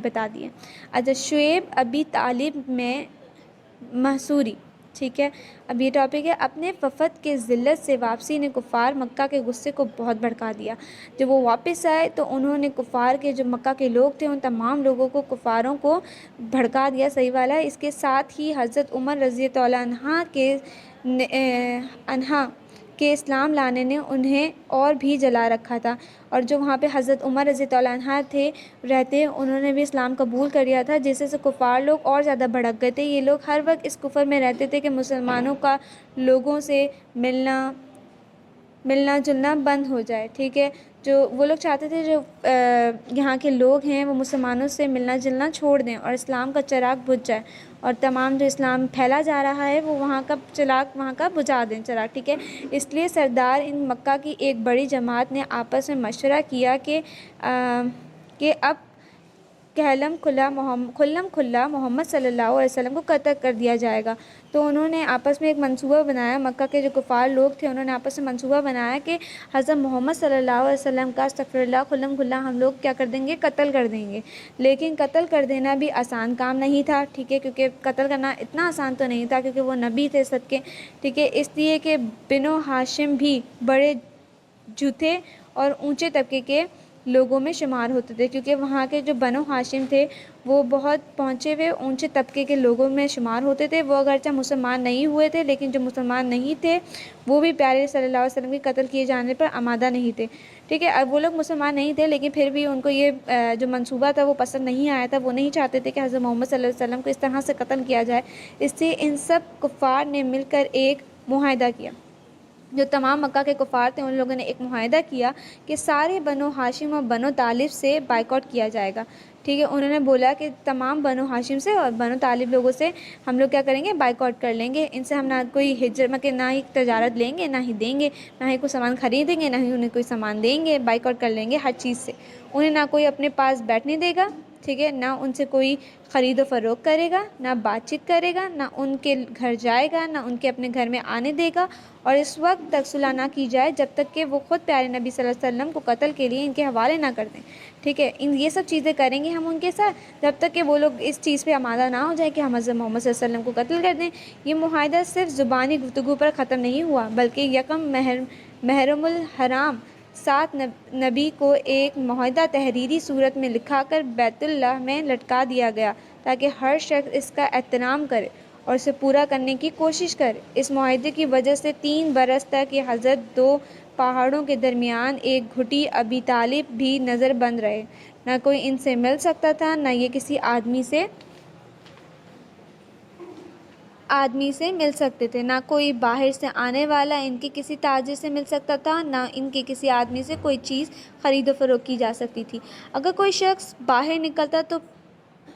بتا دیے۔ اچھا، شعیب ابی طالب میں محصوری، ٹھیک ہے، اب یہ ٹاپک ہے۔ اپنے وفد کے ذلت سے واپسی نے کفار مکہ کے غصے کو بہت بھڑکا دیا۔ جب وہ واپس آئے تو انہوں نے کفار کے جو مکہ کے لوگ تھے ان تمام لوگوں کو، کفاروں کو بھڑکا دیا، صحیح والا ہے۔ اس کے ساتھ ہی حضرت عمر رضی اللہ عنہ کے اسلام لانے نے انہیں اور بھی جلا رکھا تھا، اور جو وہاں پہ حضرت عمر رضی اللہ عنہ تھے رہتے، انہوں نے بھی اسلام قبول کر لیا تھا، جس سے کفار لوگ اور زیادہ بھڑک گئے تھے۔ یہ لوگ ہر وقت اس کفر میں رہتے تھے کہ مسلمانوں کا لوگوں سے ملنا جلنا بند ہو جائے، ٹھیک ہے۔ جو وہ لوگ چاہتے تھے جو یہاں کے لوگ ہیں وہ مسلمانوں سے ملنا جلنا چھوڑ دیں اور اسلام کا چراغ بجھ جائے، اور تمام جو اسلام پھیلا جا رہا ہے وہ وہاں کا چراغ وہاں کا بجھا دیں چراغ، ٹھیک ہے۔ اس لیے سردار ان مکہ کی ایک بڑی جماعت نے آپس میں مشورہ کیا کہ اب کھلم کھلا محمد صلی اللہ علیہ وسلم کو قتل کر دیا جائے گا۔ تو انہوں نے آپس میں ایک منصوبہ بنایا، مکہ کے جو کفار لوگ تھے انہوں نے آپس میں منصوبہ بنایا کہ حضرت محمد صلی اللہ علیہ وسلم کا کھلم کھلا ہم لوگ کیا کر دیں گے، قتل کر دیں گے۔ لیکن قتل کر دینا بھی آسان کام نہیں تھا، ٹھیک ہے، کیونکہ قتل کرنا اتنا آسان تو نہیں تھا کیونکہ وہ نبی تھے صدقے، ٹھیک ہے۔ اس لیے کہ بنو ہاشم بھی بڑے جھوٹے اور اونچے طبقے کے لوگوں میں شمار ہوتے تھے، کیونکہ وہاں کے جو بنو ہاشم تھے وہ بہت پہنچے ہوئے اونچے طبقے کے لوگوں میں شمار ہوتے تھے۔ وہ اگرچہ مسلمان نہیں ہوئے تھے لیکن جو مسلمان نہیں تھے وہ بھی پیارے صلی اللہ علیہ وسلم کے قتل کیے جانے پر آمادہ نہیں تھے، ٹھیک ہے۔ اب وہ لوگ مسلمان نہیں تھے لیکن پھر بھی ان کو یہ جو منصوبہ تھا وہ پسند نہیں آیا تھا، وہ نہیں چاہتے تھے کہ حضرت محمد صلی اللہ علیہ وسلم کو اس طرح سے قتل کیا جائے۔ اس لیے ان سب کفار نے مل کر ایک معاہدہ کیا، جو تمام مکہ کے کفار تھے ان لوگوں نے ایک معاہدہ کیا کہ سارے بنو ہاشم اور بنو طالب سے بائیکاٹ کیا جائے گا، ٹھیک ہے۔ انہوں نے بولا کہ تمام بنو ہاشم سے اور بنو طالب لوگوں سے ہم لوگ کیا کریں گے، بائیکاٹ کر لیں گے، ان سے ہم نہ کوئی ہجرت نہ ہی تجارت لیں گے، نہ ہی دیں گے، نہ ہی کوئی سامان خریدیں گے، نہ ہی انہیں کوئی سامان دیں گے، بائیکاٹ کر لیں گے ہر چیز سے۔ انہیں نہ کوئی اپنے پاس بیٹھنے دے گا، ٹھیک ہے، نہ ان سے کوئی خرید و فروخت کرے گا، نہ بات چیت کرے گا، نہ ان کے گھر جائے گا، نہ ان کے اپنے گھر میں آنے دے گا، اور اس وقت تک صلح نہ کی جائے جب تک کہ وہ خود پیارے نبی صلی اللہ علیہ وسلم کو قتل کے لیے ان کے حوالے نہ کر دیں، ٹھیک ہے۔ یہ سب چیزیں کریں گے ہم ان کے ساتھ جب تک کہ وہ لوگ اس چیز پہ آمادہ نہ ہو جائے کہ ہم حضرت محمد صلی اللہ علیہ وسلم کو قتل کر دیں۔ یہ معاہدہ صرف زبانی گفتگو پر ختم نہیں ہوا بلکہ یکم محرم الحرام 7 نبی کو ایک معاہدہ تحریری صورت میں لکھا کر بیت اللہ میں لٹکا دیا گیا تاکہ ہر شخص اس کا احترام کرے اور اسے پورا کرنے کی کوشش کرے۔ اس معاہدے کی وجہ سے 3 برس تک یہ حضرت 2 پہاڑوں کے درمیان ایک گھٹی ابی طالب بھی نظر بند رہے، نہ کوئی ان سے مل سکتا تھا، نہ یہ کسی آدمی سے مل سکتے تھے، نہ کوئی باہر سے آنے والا ان کے کسی تاجر سے مل سکتا تھا، نہ ان کے کسی آدمی سے کوئی چیز خرید و فروخت کی جا سکتی تھی۔ اگر کوئی شخص باہر نکلتا تو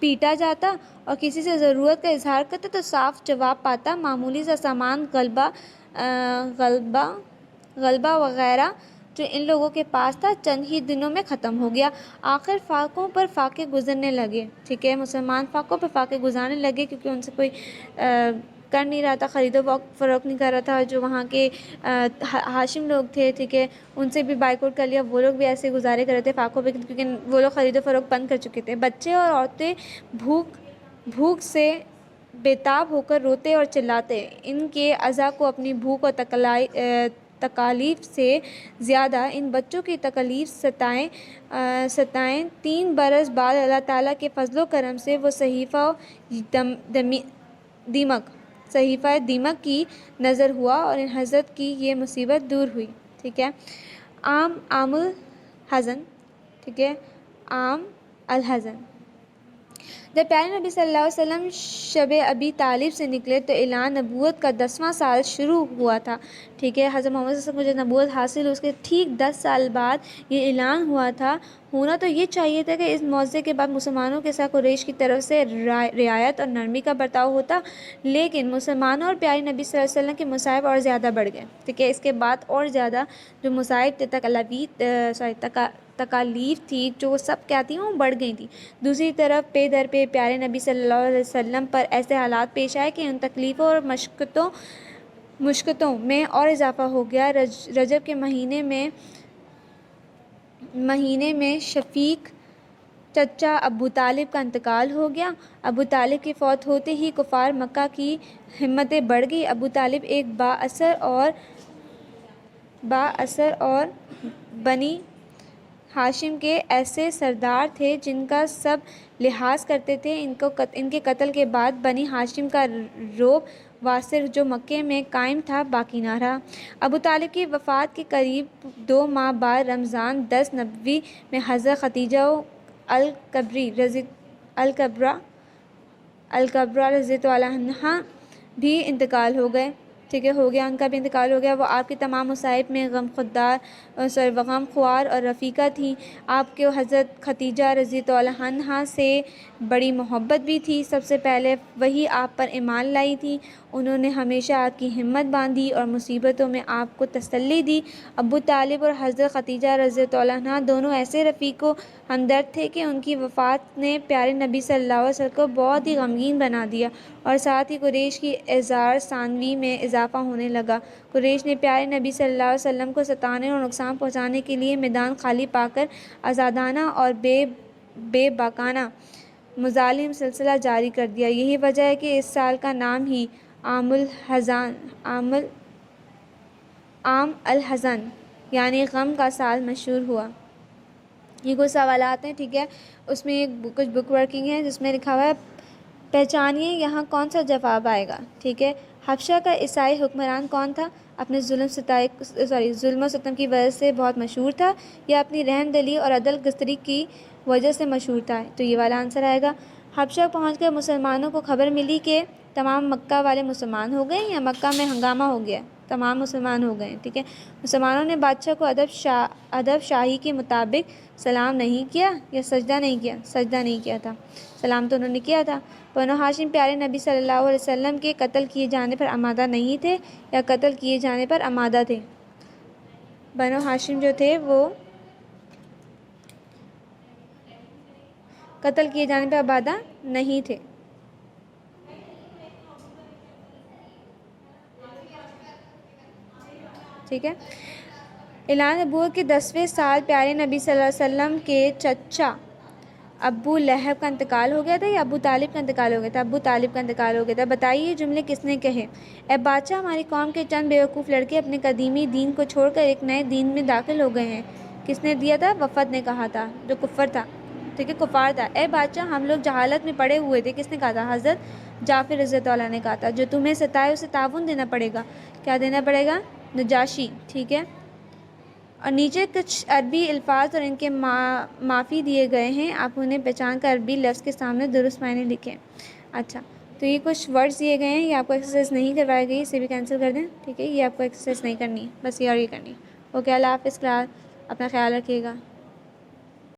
پیٹا جاتا اور کسی سے ضرورت کا اظہار کرتا تو صاف جواب پاتا۔ معمولی سا سامان غلبہ وغیرہ جو ان لوگوں کے پاس تھا چند ہی دنوں میں ختم ہو گیا۔ آخر فاقوں پر فاقے گزرنے لگے، ٹھیک ہے، مسلمان فاقوں پر فاقے گزارنے لگے کیونکہ ان سے کوئی کر نہیں رہا تھا، خرید و فروخت نہیں کر رہا تھا۔ جو وہاں کے ہاشم لوگ تھے، ٹھیک ہے، ان سے بھی بائیکاٹ کر لیا، وہ لوگ بھی ایسے گزارے کر رہے تھے فاقوں پہ کیونکہ وہ لوگ خرید و فروخت بند کر چکے تھے۔ بچے اور عورتیں بھوک سے بے تاب ہو کر روتے اور چلاتے، ان کے اعضاء کو اپنی بھوک اور تکالیف سے زیادہ ان بچوں کی تکالیف ستائیں۔ 3 برس بعد اللہ تعالیٰ کے فضل و کرم سے وہ صحیفہ دیمک کی نظر ہوا اور ان حضرت کی یہ مصیبت دور ہوئی، ٹھیک ہے۔ عام الحزن، ٹھیک ہے، عام الحزن۔ جب پیارے نبی صلی اللہ علیہ وسلم شب ابی طالب سے نکلے تو اعلان نبوت کا 10واں سال شروع ہوا تھا، ٹھیک ہے۔ حضرت محمد صلی اللہ علیہ وسلم کو جو نبوت حاصل ہوئی اس کے ٹھیک 10 سال بعد یہ اعلان ہوا تھا۔ ہونا تو یہ چاہیے تھا کہ اس معجزے کے بعد مسلمانوں کے ساتھ قریش کی طرف سے رعایت اور نرمی کا برتاؤ ہوتا، لیکن مسلمانوں اور پیارے نبی صلی اللہ علیہ وسلم کے مصائب اور زیادہ بڑھ گئے، ٹھیک ہے۔ اس کے بعد اور زیادہ جو مصائب تکالیف تھی جو وہ سب کیا تھیں وہ بڑھ گئی تھیں۔ دوسری طرف پے در پہ پیارے نبی صلی اللہ علیہ وسلم پر ایسے حالات پیش آئے کہ ان تکلیفوں اور مشقتوں میں اور اضافہ ہو گیا۔ رجب کے مہینے میں شفیق چچا ابو طالب کا انتقال ہو گیا۔ ابو طالب کے فوت ہوتے ہی کفار مکہ کی ہمتیں بڑھ گئی۔ ابو طالب ایک بااثر اور بنی ہاشم کے ایسے سردار تھے جن کا سب لحاظ کرتے تھے۔ ان کے قتل کے بعد بنی ہاشم کا رعب واثر جو مکے میں قائم تھا باقی نہ رہا۔ ابو طالب کی وفات کے قریب 2 ماہ بعد رمضان 10 نبوی میں حضرت خدیجہ الکبریٰ رضی اللہ عنہا بھی انتقال ہو گئے، ان کا بھی انتقال ہو گیا۔ وہ آپ کے تمام مصائب میں غم خوار اور رفیقہ تھیں۔ آپ کو حضرت خدیجہ رضی اللہ عنہا سے بڑی محبت بھی تھی۔ سب سے پہلے وہی آپ پر ایمان لائی تھیں۔ انہوں نے ہمیشہ آپ کی ہمت باندھی اور مصیبتوں میں آپ کو تسلی دی۔ ابو طالب اور حضرت خدیجہ رضی اللہ عنہا دونوں ایسے رفیق و ہمدرد تھے کہ ان کی وفات نے پیارے نبی صلی اللہ علیہ وسلم کو بہت ہی غمگین بنا دیا اور ساتھ ہی قریش کی اعزار ثانوی میں اضافہ ہونے لگا۔ قریش نے پیارے نبی صلی اللہ علیہ وسلم کو ستانے اور نقصان پہنچانے کے لیے میدان خالی پا کر آزادانہ اور بے باکانہ مظالم سلسلہ جاری کر دیا۔ یہی وجہ ہے کہ اس سال کا نام ہی عام الحزن یعنی غم کا سال مشہور ہوا۔ یہ کچھ سوالات ہیں، ٹھیک ہے، اس میں کچھ بک ورکنگ ہے جس میں لکھا ہوا ہے پہچانیے یہاں کون سا جواب آئے گا، ٹھیک ہے۔ حبشہ کا عیسائی حکمران کون تھا؟ اپنے ظلم و ستم کی وجہ سے بہت مشہور تھا یا اپنی رحم دلی اور عدل گستری کی وجہ سے مشہور تھا؟ تو یہ والا آنسر آئے گا۔ حبشہ پہنچ کر مسلمانوں کو خبر ملی کہ تمام مکہ والے مسلمان ہو گئے یا مکہ میں ہنگامہ ہو گیا، تمام مسلمان ہو گئے، ٹھیک ہے۔ مسلمانوں نے بادشاہ کو ادب شاہی کے مطابق سلام نہیں کیا یا سجدہ نہیں کیا تھا، سلام تو انہوں نے کیا تھا۔ بنو ہاشم پیارے نبی صلی اللہ علیہ وسلم کے قتل کیے جانے پر آمادہ نہیں تھے یا قتل کیے جانے پر آمادہ تھے؟ بنو ہاشم جو تھے وہ قتل کیے جانے پر آمادہ نہیں تھے۔ ٹھیک ہے۔ اعلان نبوت کے 10ویں سال پیارے نبی صلی اللہ علیہ وسلم کے چچا ابو لہب کا انتقال ہو گیا تھا یا ابو طالب کا انتقال ہو گیا تھا؟ ابو طالب کا انتقال ہو گیا تھا۔ بتائیے یہ جملے کس نے کہے؟ اے بادشاہ، ہماری قوم کے چند بیوقوف لڑکے اپنے قدیمی دین کو چھوڑ کر ایک نئے دین میں داخل ہو گئے ہیں۔ کس نے دیا تھا؟ وفد نے کہا تھا، جو کفر تھا، ٹھیک ہے، کفار تھا۔ اے بادشاہ، ہم لوگ جہالت میں پڑے ہوئے تھے۔ کس نے کہا تھا؟ حضرت جعفر رضی اللہ عنہ نے کہا تھا۔ جو تمہیں ستائے اسے تعاون دینا پڑے گا۔ کیا دینا پڑے گا؟ نجاشی، ٹھیک ہے۔ اور نیچے کچھ عربی الفاظ اور ان کے معافی دیے گئے ہیں، آپ انہیں پہچان کر عربی لفظ کے سامنے درست معنی لکھیں۔ اچھا، تو یہ کچھ ورڈز دیے گئے ہیں، یہ آپ کو ایکسرسائز نہیں کروائی گئی، اسے بھی کینسل کر دیں، ٹھیک ہے۔ یہ آپ کو ایکسرسائز نہیں کرنی ہے، بس یہ اور یہ کرنی ہے۔ اوکے، اللہ حافظ کلاس، اپنا خیال رکھیے گا۔